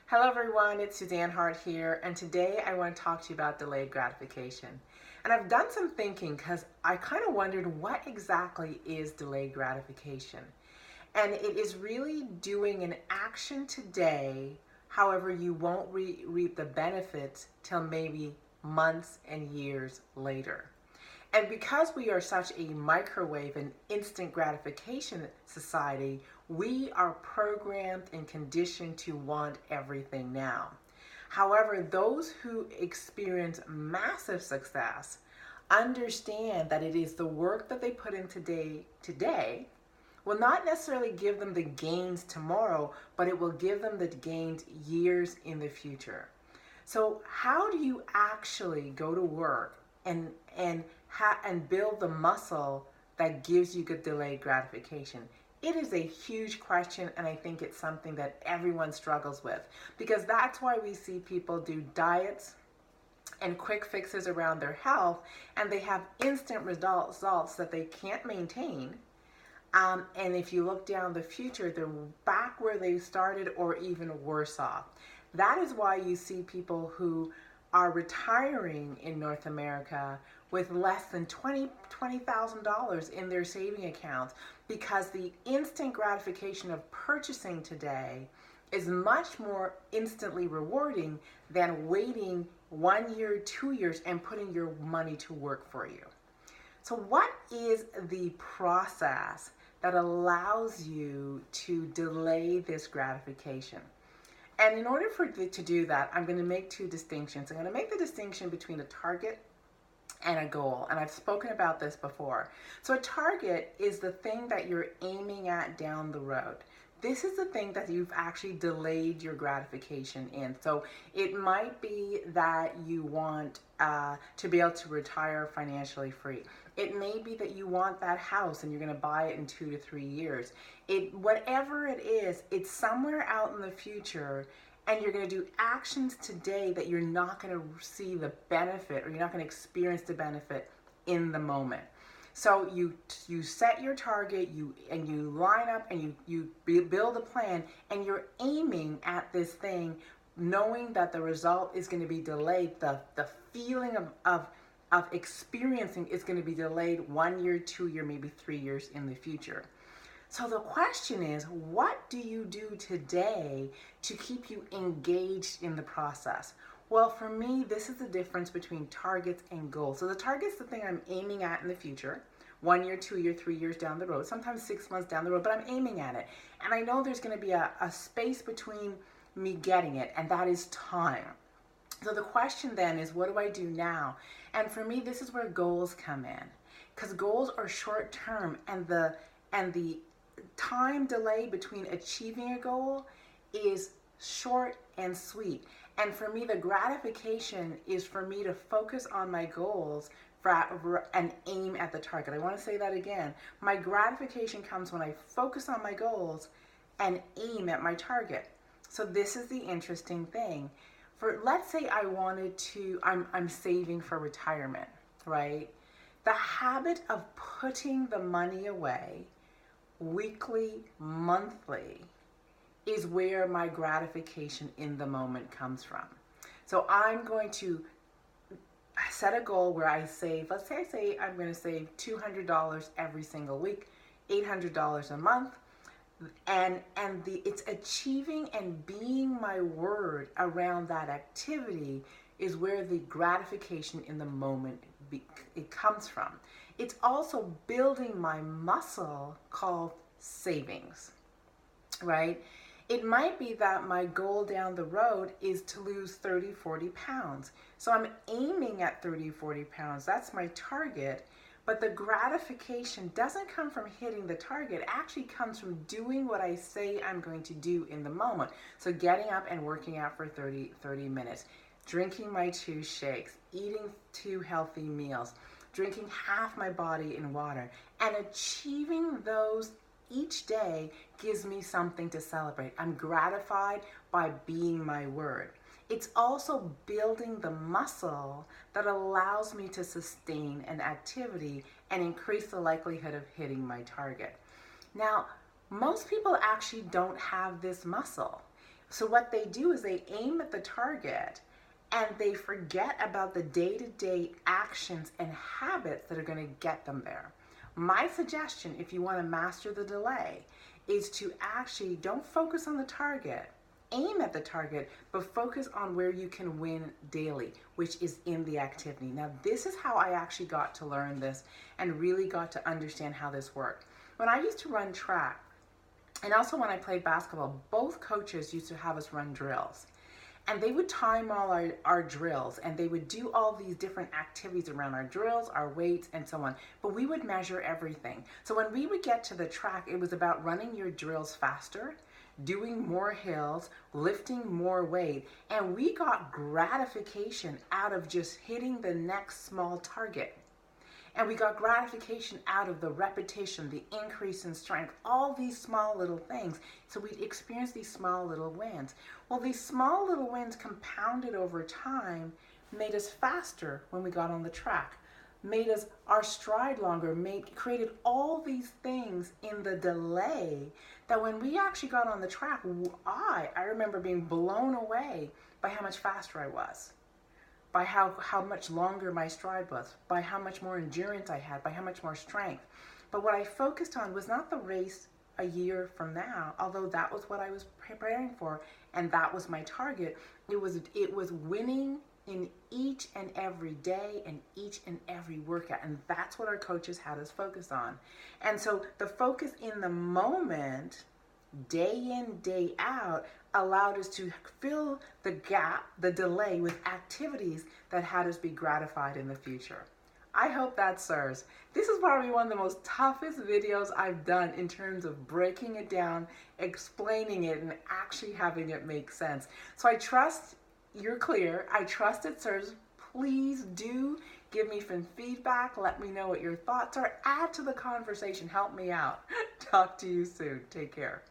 Hello everyone, it's Suzanne Hart here, and today I want to talk to you about delayed gratification. And I've done some thinking because I kind of wondered what exactly is delayed gratification. And it is really doing an action today, however you won't reap the benefits till maybe months and years later. And because we are such a microwave and instant gratification society, we are programmed and conditioned to want everything now. However, those who experience massive success understand that it is the work that they put in today will not necessarily give them the gains tomorrow, but it will give them the gains years in the future. So how do you actually go to work and build the muscle that gives you good delayed gratification? It is a huge question, and I think it's something that everyone struggles with, because that's why we see people do diets and quick fixes around their health, and they have instant results that they can't maintain. And if you look down the future, they're back where they started or even worse off. That is why you see people who are retiring in North America with less than $20,000 in their saving accounts, because the instant gratification of purchasing today is much more instantly rewarding than waiting 1 year, 2 years, and putting your money to work for you. So what is the process that allows you to delay this gratification? And in order to do that, I'm going to make two distinctions. I'm going to make the distinction between a target and a goal. And I've spoken about this before. So a target is the thing that you're aiming at down the road. This is the thing that you've actually delayed your gratification in. So it might be that you want to be able to retire financially free. It may be that you want that house and you're going to buy it in 2 to 3 years. Whatever it is, it's somewhere out in the future, and you're going to do actions today that you're not going to see the benefit, or you're not going to experience the benefit in the moment. So you set your target, you line up, and you build a plan, and you're aiming at this thing, knowing that the result is going to be delayed. The feeling of experiencing is going to be delayed 1 year, 2 year, maybe 3 years in the future. So the question is, what do you do today to keep you engaged in the process? Well, for me, this is the difference between targets and goals. So the target's the thing I'm aiming at in the future, 1 year, 2 year, 3 years down the road, sometimes 6 months down the road, but I'm aiming at it. And I know there's going to be a space between me getting it, and that is time. So the question then is, what do I do now? And for me, this is where goals come in, because goals are short term, and the time delay between achieving a goal is short and sweet. And for me, the gratification is for me to focus on my goals and aim at the target. I want to say that again. My gratification comes when I focus on my goals and aim at my target. So this is the interesting thing. Let's say I'm saving for retirement, right? The habit of putting the money away weekly, monthly, is where my gratification in the moment comes from. So I'm going to set a goal where I save, let's say I'm going to save $200 every single week, $800 a month, and it's achieving and being my word around that activity is where the gratification in the moment it comes from. It's also building my muscle called savings, right? It might be that my goal down the road is to lose 30, 40 pounds. So I'm aiming at 30, 40 pounds. That's my target. But the gratification doesn't come from hitting the target. It actually comes from doing what I say I'm going to do in the moment. So getting up and working out for 30 minutes, drinking my 2 shakes, eating 2 healthy meals, drinking half my body in water, and achieving those each day gives me something to celebrate. I'm gratified by being my word. It's also building the muscle that allows me to sustain an activity and increase the likelihood of hitting my target. Now, most people actually don't have this muscle. So what they do is they aim at the target and they forget about the day-to-day actions and habits that are going to get them there. My suggestion, if you want to master the delay, is to actually don't focus on the target, aim at the target, but focus on where you can win daily, which is in the activity. Now, this is how I actually got to learn this and really got to understand how this worked. When I used to run track, and also when I played basketball, both coaches used to have us run drills. And they would time all our drills, and they would do all these different activities around our drills, our weights, and so on. But we would measure everything. So when we would get to the track, it was about running your drills faster, doing more hills, lifting more weight. And we got gratification out of just hitting the next small target. And we got gratification out of the repetition, the increase in strength, all these small little things. So we'd experience these small little wins. Well, these small little wins compounded over time made us faster when we got on the track, made us our stride longer, created all these things in the delay that when we actually got on the track, I remember being blown away by how much faster I was, by how much longer my stride was, by how much more endurance I had, by how much more strength. But what I focused on was not the race a year from now, although that was what I was preparing for and that was my target. It was winning in each and every day and each and every workout, and that's what our coaches had us focus on. And so the focus in the moment, day in, day out, allowed us to fill the gap, the delay, with activities that had us be gratified in the future. I hope that serves. This is probably one of the most toughest videos I've done in terms of breaking it down, explaining it, and actually having it make sense. So I trust you're clear. I trust it serves. Please do give me some feedback. Let me know what your thoughts are. Add to the conversation. Help me out. Talk to you soon. Take care.